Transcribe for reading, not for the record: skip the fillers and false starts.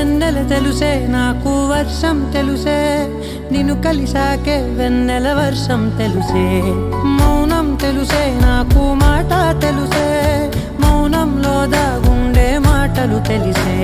వెన్నెల తెలుసే నాకు వర్షం తెలుసే నిన్ను కలిసాకే వెన్నెల వర్షం తెలుసే మౌనం తెలుసే నాకు మాట తెలుసే మౌనంలో దాగుండే మాటలు తెలిసే